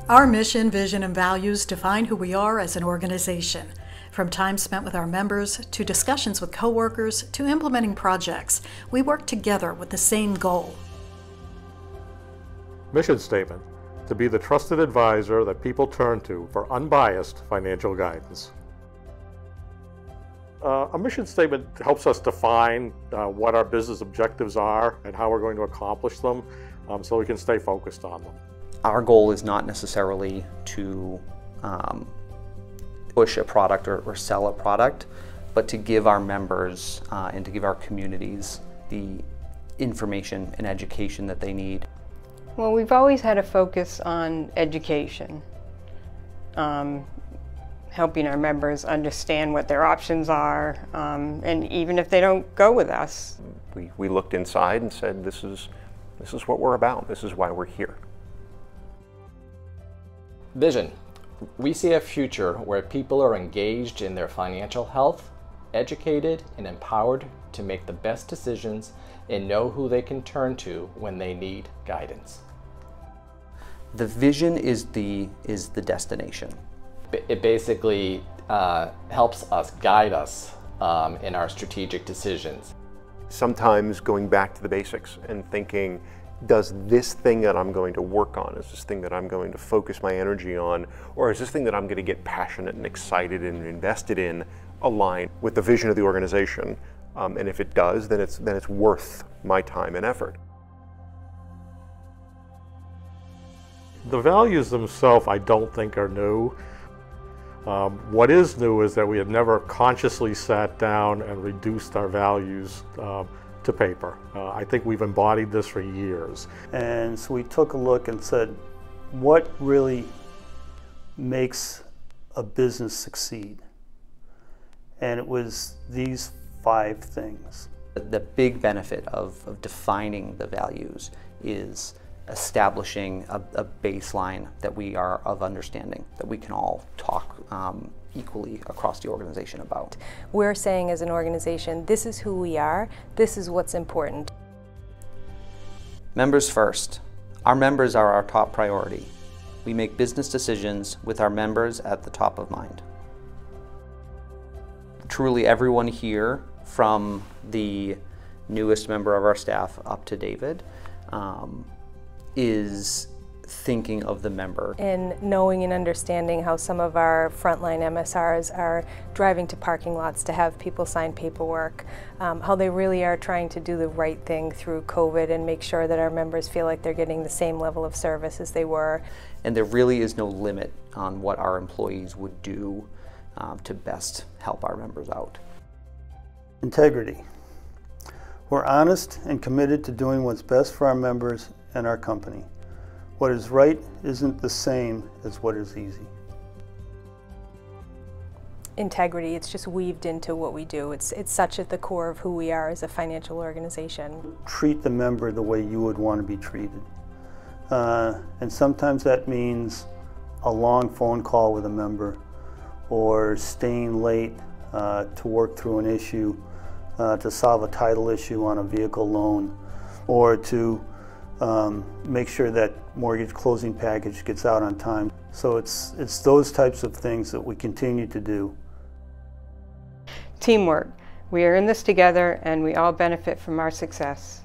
Our mission, vision, and values define who we are as an organization. From time spent with our members, to discussions with coworkers, to implementing projects, we work together with the same goal. Mission statement: to be the trusted advisor that people turn to for unbiased financial guidance. A mission statement helps us define what our business objectives are and how we're going to accomplish them, so we can stay focused on them. Our goal is not necessarily to push a product or sell a product, but to give our members and to give our communities the information and education that they need. Well, we've always had a focus on education, helping our members understand what their options are, and even if they don't go with us. We looked inside and said, this is what we're about, this is why we're here. Vision. We see a future where people are engaged in their financial health, educated and empowered to make the best decisions and know who they can turn to when they need guidance. The vision is the destination. It basically helps us, guide us in our strategic decisions. Sometimes going back to the basics and thinking, does this thing that I'm going to work on, is this thing that I'm going to focus my energy on, or is this thing that I'm going to get passionate and excited and invested in align with the vision of the organization? And if it does, then it's worth my time and effort. The values themselves I don't think are new. What is new is that we have never consciously sat down and reduced our values to paper. I think we've embodied this for years. And so we took a look and said, what really makes a business succeed? And it was these 5 things. The big benefit of defining the values is establishing a baseline that we are of understanding, that we can all talk equally across the organization about. We're saying as an organization, this is who we are, this is what's important. Members first. Our members are our top priority. We make business decisions with our members at the top of mind. Truly everyone here, from the newest member of our staff up to David, is thinking of the member. And knowing and understanding how some of our frontline MSRs are driving to parking lots to have people sign paperwork, how they really are trying to do the right thing through COVID and make sure that our members feel like they're getting the same level of service as they were. And there really is no limit on what our employees would do to best help our members out. Integrity. We're honest and committed to doing what's best for our members and our company. What is right isn't the same as what is easy. Integrity, it's just weaved into what we do. It's such at the core of who we are as a financial organization. Treat the member the way you would want to be treated. And sometimes that means a long phone call with a member, or staying late to work through an issue, to solve a title issue on a vehicle loan, or to make sure that mortgage closing package gets out on time. So it's those types of things that we continue to do. Teamwork. We are in this together and we all benefit from our success.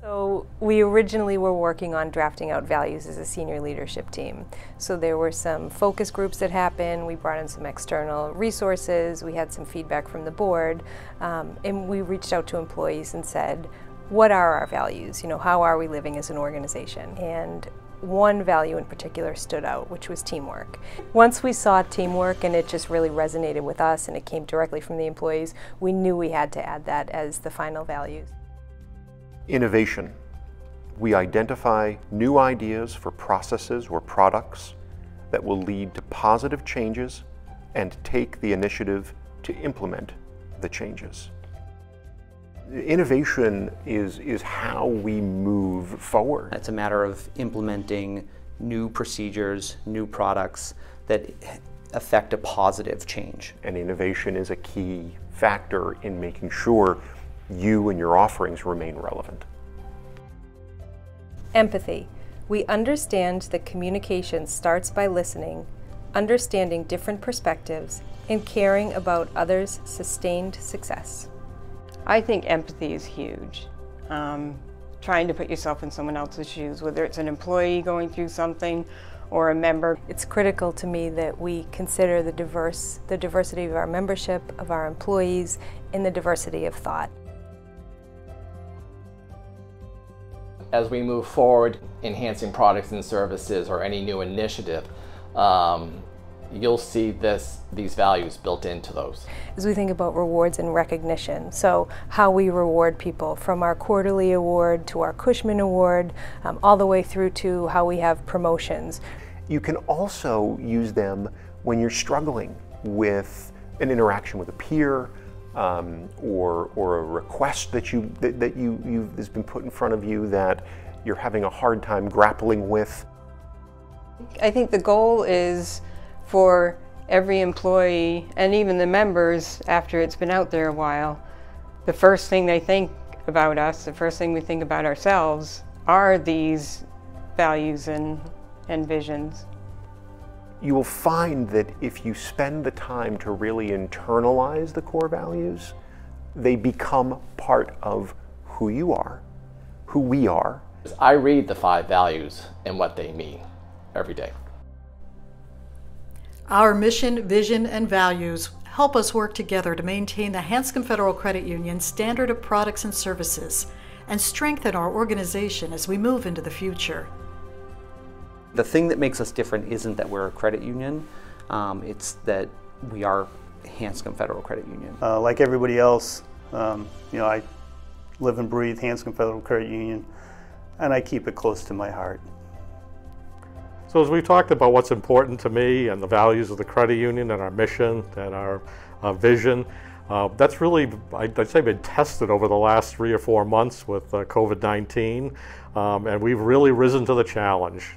So we originally were working on drafting out values as a senior leadership team. So there were some focus groups that happened, we brought in some external resources, we had some feedback from the board, and we reached out to employees and said, what are our values? You know, how are we living as an organization? And one value in particular stood out, which was teamwork. Once we saw teamwork and it just really resonated with us and it came directly from the employees, we knew we had to add that as the final values. Innovation. We identify new ideas for processes or products that will lead to positive changes and take the initiative to implement the changes. Innovation is how we move forward. It's a matter of implementing new procedures, new products that affect a positive change. And innovation is a key factor in making sure you and your offerings remain relevant. Empathy. We understand that communication starts by listening, understanding different perspectives, and caring about others' sustained success. I think empathy is huge. Trying to put yourself in someone else's shoes, whether it's an employee going through something or a member. It's critical to me that we consider the diversity of our membership, of our employees, and the diversity of thought. As we move forward, enhancing products and services or any new initiative, you'll see these values built into those. As we think about rewards and recognition, so how we reward people from our quarterly award to our Cushman Award, all the way through to how we have promotions. You can also use them when you're struggling with an interaction with a peer or a request that has been put in front of you that you're having a hard time grappling with. I think the goal is for every employee and even the members, after it's been out there a while, the first thing they think about us, the first thing we think about ourselves are these values and visions. You will find that if you spend the time to really internalize the core values, they become part of who you are, who we are. I read the 5 values and what they mean every day. Our mission, vision, and values help us work together to maintain the Hanscom Federal Credit Union standard of products and services and strengthen our organization as we move into the future. The thing that makes us different isn't that we're a credit union, it's that we are Hanscom Federal Credit Union. Like everybody else, I live and breathe Hanscom Federal Credit Union, and I keep it close to my heart. So as we've talked about what's important to me and the values of the credit union and our mission and our vision, that's really, I'd say, been tested over the last 3 or 4 months with COVID-19, and we've really risen to the challenge.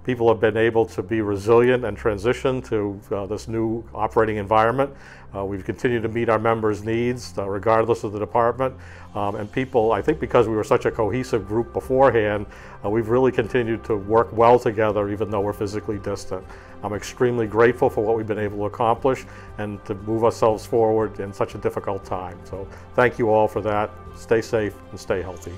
People have been able to be resilient and transition to this new operating environment. We've continued to meet our members' needs regardless of the department. And people, I think because we were such a cohesive group beforehand, we've really continued to work well together even though we're physically distant. I'm extremely grateful for what we've been able to accomplish and to move ourselves forward in such a difficult time. So thank you all for that. Stay safe and stay healthy.